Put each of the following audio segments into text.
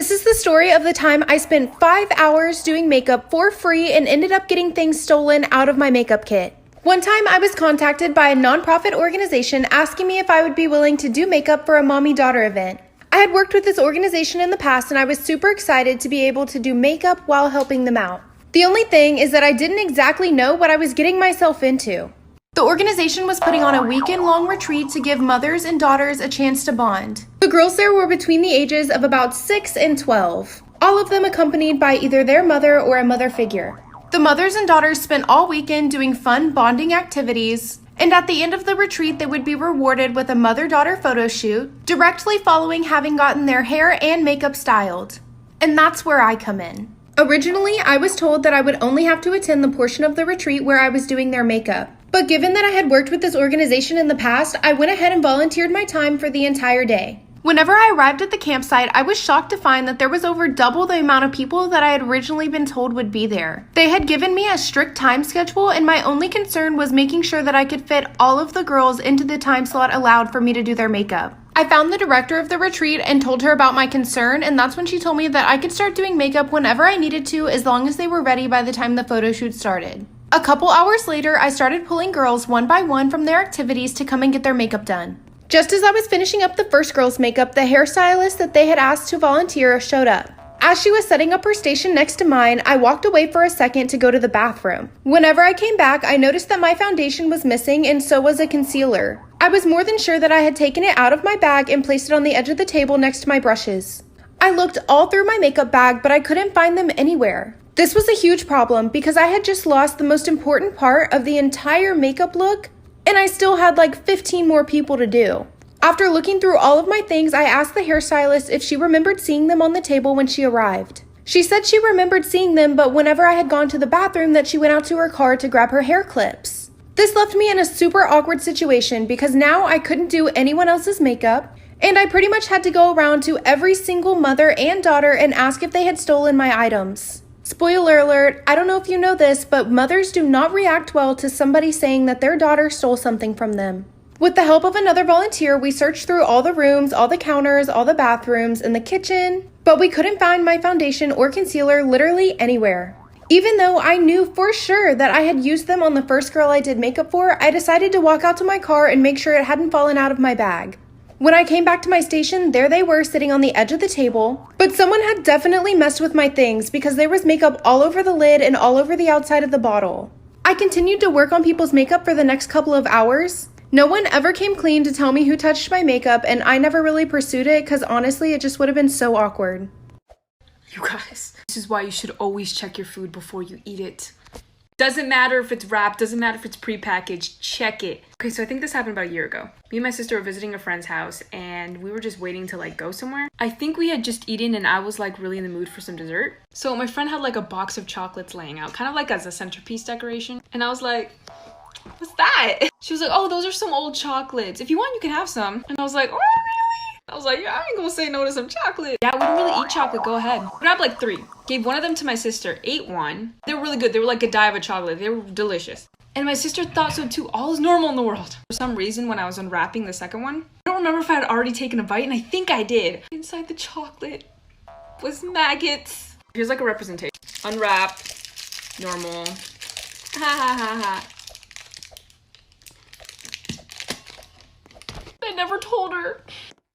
This is the story of the time I spent 5 hours doing makeup for free and ended up getting things stolen out of my makeup kit. One time I was contacted by a nonprofit organization asking me if I would be willing to do makeup for a mommy-daughter event. I had worked with this organization in the past and I was super excited to be able to do makeup while helping them out. The only thing is that I didn't exactly know what I was getting myself into. The organization was putting on a weekend-long retreat to give mothers and daughters a chance to bond. The girls there were between the ages of about 6 and 12, all of them accompanied by either their mother or a mother figure. The mothers and daughters spent all weekend doing fun bonding activities, and at the end of the retreat they would be rewarded with a mother-daughter photo shoot, directly following having gotten their hair and makeup styled. And that's where I come in. Originally, I was told that I would only have to attend the portion of the retreat where I was doing their makeup. But given that I had worked with this organization in the past, I went ahead and volunteered my time for the entire day. Whenever I arrived at the campsite, I was shocked to find that there was over double the amount of people that I had originally been told would be there. They had given me a strict time schedule, and my only concern was making sure that I could fit all of the girls into the time slot allowed for me to do their makeup. I found the director of the retreat and told her about my concern, and that's when she told me that I could start doing makeup whenever I needed to, as long as they were ready by the time the photo shoot started. A couple hours later, I started pulling girls one by one from their activities to come and get their makeup done. Just as I was finishing up the first girl's makeup, the hairstylist that they had asked to volunteer showed up. As she was setting up her station next to mine, I walked away for a second to go to the bathroom. Whenever I came back, I noticed that my foundation was missing and so was a concealer. I was more than sure that I had taken it out of my bag and placed it on the edge of the table next to my brushes. I looked all through my makeup bag, but I couldn't find them anywhere. This was a huge problem because I had just lost the most important part of the entire makeup look, and I still had like 15 more people to do. After looking through all of my things, I asked the hairstylist if she remembered seeing them on the table when she arrived. She said she remembered seeing them, but whenever I had gone to the bathroom that she went out to her car to grab her hair clips. This left me in a super awkward situation because now I couldn't do anyone else's makeup, and I pretty much had to go around to every single mother and daughter and ask if they had stolen my items. Spoiler alert, I don't know if you know this, but mothers do not react well to somebody saying that their daughter stole something from them. With the help of another volunteer, we searched through all the rooms, all the counters, all the bathrooms, and the kitchen, but we couldn't find my foundation or concealer literally anywhere. Even though I knew for sure that I had used them on the first girl I did makeup for, I decided to walk out to my car and make sure it hadn't fallen out of my bag. When I came back to my station, there they were sitting on the edge of the table, but someone had definitely messed with my things because there was makeup all over the lid and all over the outside of the bottle. I continued to work on people's makeup for the next couple of hours. No one ever came clean to tell me who touched my makeup, and I never really pursued it because honestly, it just would have been so awkward. You guys, this is why you should always check your food before you eat it. Doesn't matter if it's wrapped, doesn't matter if it's prepackaged, check it. Okay, so I think this happened about a year ago. Me and my sister were visiting a friend's house and we were just waiting to like go somewhere. I think we had just eaten and I was like really in the mood for some dessert. So my friend had like a box of chocolates laying out, kind of like as a centerpiece decoration. And I was like, what's that? She was like, oh, those are some old chocolates. If you want, you can have some. And I was like, oh, really? I was like, yeah, I ain't gonna say no to some chocolate. Yeah, we don't really eat chocolate, go ahead. Grabbed like 3. Gave one of them to my sister, ate one. They were really good. They were like Godiva chocolate. They were delicious. And my sister thought so too. All is normal in the world. For some reason, when I was unwrapping the second one, I don't remember if I had already taken a bite, and I think I did. Inside the chocolate was maggots. Here's like a representation. Unwrap, normal. Ha ha ha ha. I never told her.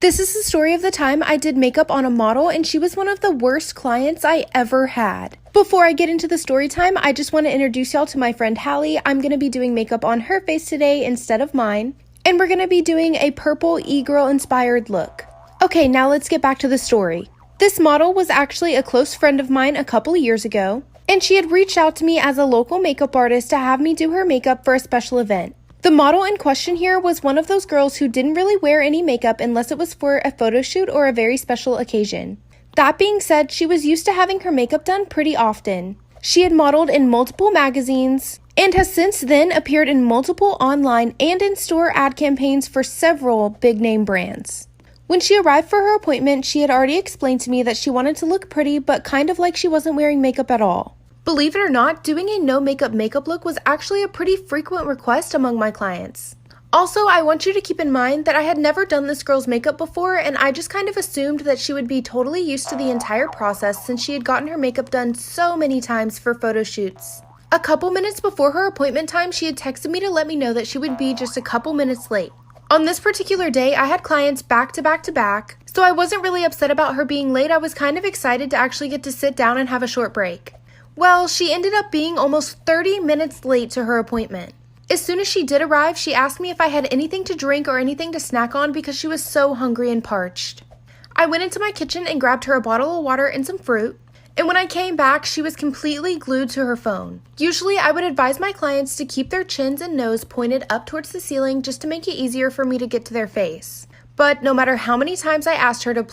This is the story of the time I did makeup on a model and she was one of the worst clients I ever had. Before I get into the story time, I just want to introduce y'all to my friend Hallie. I'm going to be doing makeup on her face today instead of mine. And we're going to be doing a purple e-girl inspired look. Okay, now let's get back to the story. This model was actually a close friend of mine a couple years ago, and she had reached out to me as a local makeup artist to have me do her makeup for a special event. The model in question here was one of those girls who didn't really wear any makeup unless it was for a photo shoot or a very special occasion. That being said, she was used to having her makeup done pretty often. She had modeled in multiple magazines and has since then appeared in multiple online and in-store ad campaigns for several big-name brands. When she arrived for her appointment, she had already explained to me that she wanted to look pretty but kind of like she wasn't wearing makeup at all. Believe it or not, doing a no makeup look was actually a pretty frequent request among my clients. Also, I want you to keep in mind that I had never done this girl's makeup before, and I just kind of assumed that she would be totally used to the entire process since she had gotten her makeup done so many times for photo shoots. A couple minutes before her appointment time, she had texted me to let me know that she would be just a couple minutes late. On this particular day, I had clients back to back to back, so I wasn't really upset about her being late. I was kind of excited to actually get to sit down and have a short break. Well, she ended up being almost 30 minutes late to her appointment. As soon as she did arrive, she asked me if I had anything to drink or anything to snack on because she was so hungry and parched. I went into my kitchen and grabbed her a bottle of water and some fruit, and when I came back, she was completely glued to her phone. Usually, I would advise my clients to keep their chins and nose pointed up towards the ceiling just to make it easier for me to get to their face. But no matter how many times I asked her to